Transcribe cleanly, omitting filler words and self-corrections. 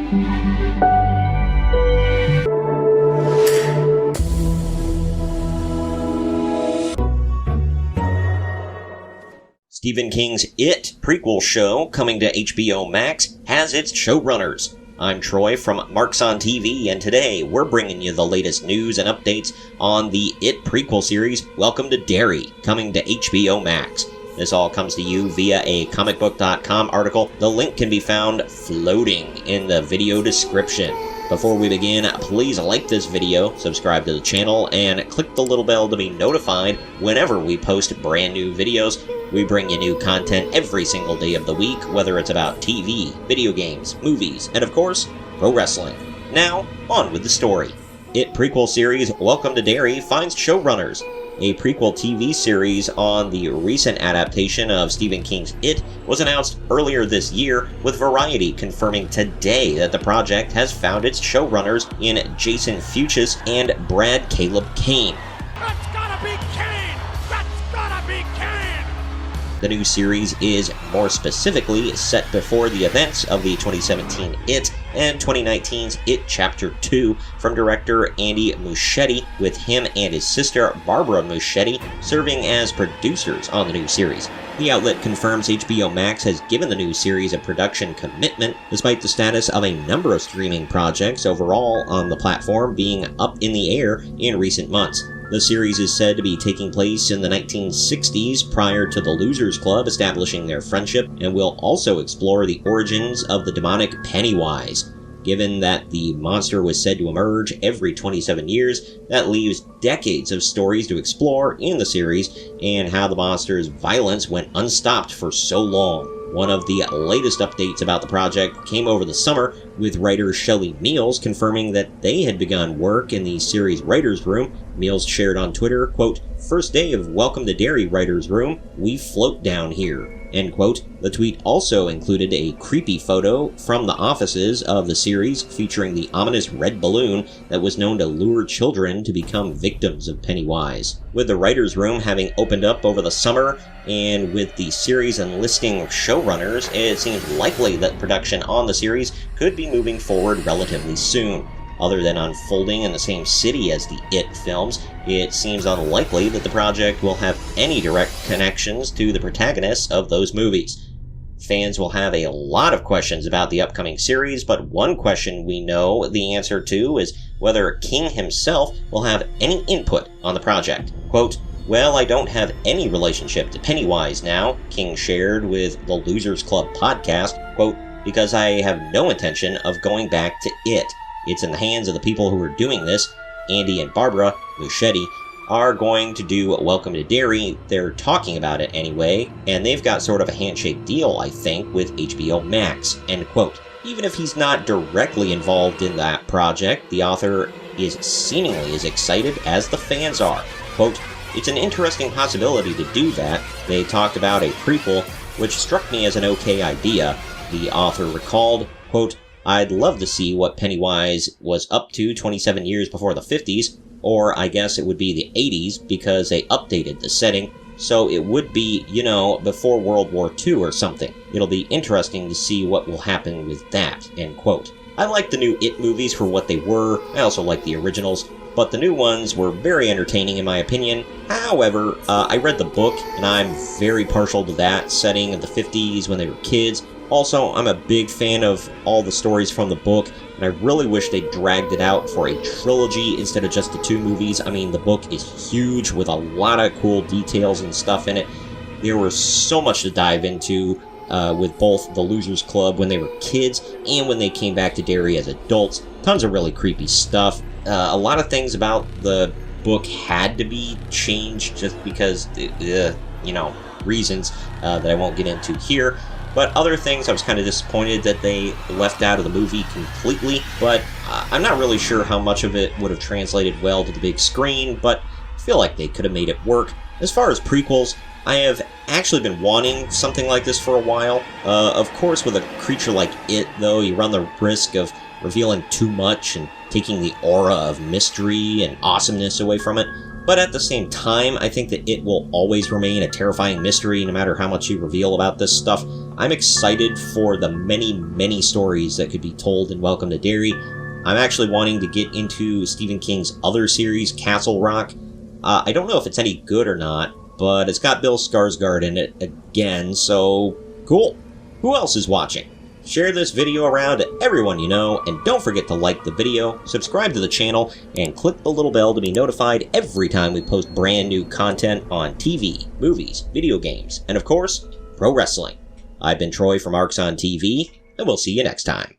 Stephen King's It prequel show, coming to HBO Max, has its showrunners. I'm Troy from Marks on TV, and today we're bringing you the latest news and updates on the It prequel series, Welcome to Derry, coming to HBO Max. This all comes to you via a comicbook.com article. The link can be found floating in the video description. Before we begin, please like this video, subscribe to the channel, and click the little bell to be notified whenever we post brand new videos. We bring you new content every single day of the week, whether it's about TV, video games, movies, and of course, pro wrestling. Now, on with the story. It prequel series Welcome to Derry finds showrunners. A prequel TV series on the recent adaptation of Stephen King's It was announced earlier this year, with Variety confirming today that the project has found its showrunners in Jason Fuchs and Brad Caleb Kane. That's gotta be Kane! That's gotta be Kane! The new series is more specifically set before the events of the 2017 It and 2019's It Chapter 2 from director Andy Muschietti, with him and his sister Barbara Muschietti serving as producers on the new series. The outlet confirms HBO Max has given the new series a production commitment, despite the status of a number of streaming projects overall on the platform being up in the air in recent months. The series is said to be taking place in the 1960s, prior to the Losers Club establishing their friendship, and will also explore the origins of the demonic Pennywise. Given that the monster was said to emerge every 27 years, that leaves decades of stories to explore in the series, and how the monster's violence went unstopped for so long. One of the latest updates about the project came over the summer, with writer Shelley Meals confirming that they had begun work in the series' writer's room. Meals shared on Twitter, quote, "First day of Welcome to Derry writer's room, we float down here," end quote. The tweet also included a creepy photo from the offices of the series featuring the ominous red balloon that was known to lure children to become victims of Pennywise. With the writer's room having opened up over the summer, and with the series enlisting showrunners, it seems likely that production on the series could be moving forward relatively soon. Other than unfolding in the same city as the It films, it seems unlikely that the project will have any direct connections to the protagonists of those movies. Fans will have a lot of questions about the upcoming series, but one question we know the answer to is whether King himself will have any input on the project. Quote, "Well, I don't have any relationship to Pennywise now," King shared with the Losers Club podcast, quote, "because I have no intention of going back to It. It's in the hands of the people who are doing this. Andy and Barbara Muschietti are going to do Welcome to Derry. They're talking about it anyway, and they've got sort of a handshake deal, I think, with HBO Max," end quote. Even if he's not directly involved in that project, the author is seemingly as excited as the fans are. Quote, "It's an interesting possibility to do that. They talked about a prequel, which struck me as an okay idea," the author recalled. Quote, "I'd love to see what Pennywise was up to 27 years before the 50s, or I guess it would be the 80s because they updated the setting, so it would be, before World War II or something. It'll be interesting to see what will happen with that," end quote. I like the new It movies for what they were. I also like the originals, but the new ones were very entertaining in my opinion. However, I read the book, and I'm very partial to that setting of the 50s when they were kids. Also, I'm a big fan of all the stories from the book, and I really wish they dragged it out for a trilogy instead of just the two movies. I mean, the book is huge with a lot of cool details and stuff in it. There was so much to dive into with both the Losers Club when they were kids and when they came back to Derry as adults. Tons of really creepy stuff. A lot of things about the book had to be changed just because, reasons that I won't get into here. But other things I was kind of disappointed that they left out of the movie completely, but I'm not really sure how much of it would have translated well to the big screen, but I feel like they could have made it work. As far as prequels, I have actually been wanting something like this for a while. Of course, with a creature like It, though, you run the risk of revealing too much and taking the aura of mystery and awesomeness away from it. But at the same time, I think that It will always remain a terrifying mystery no matter how much you reveal about this stuff. I'm excited for the many stories that could be told in Welcome to Derry. I'm actually wanting to get into Stephen King's other series, Castle Rock. I don't know if it's any good or not, but it's got Bill Skarsgård in it again, so cool. Who else is watching? Share this video around to everyone you know, and don't forget to like the video, subscribe to the channel, and click the little bell to be notified every time we post brand new content on TV, movies, video games, and of course, pro wrestling. I've been Troy from Arcs on TV, and we'll see you next time.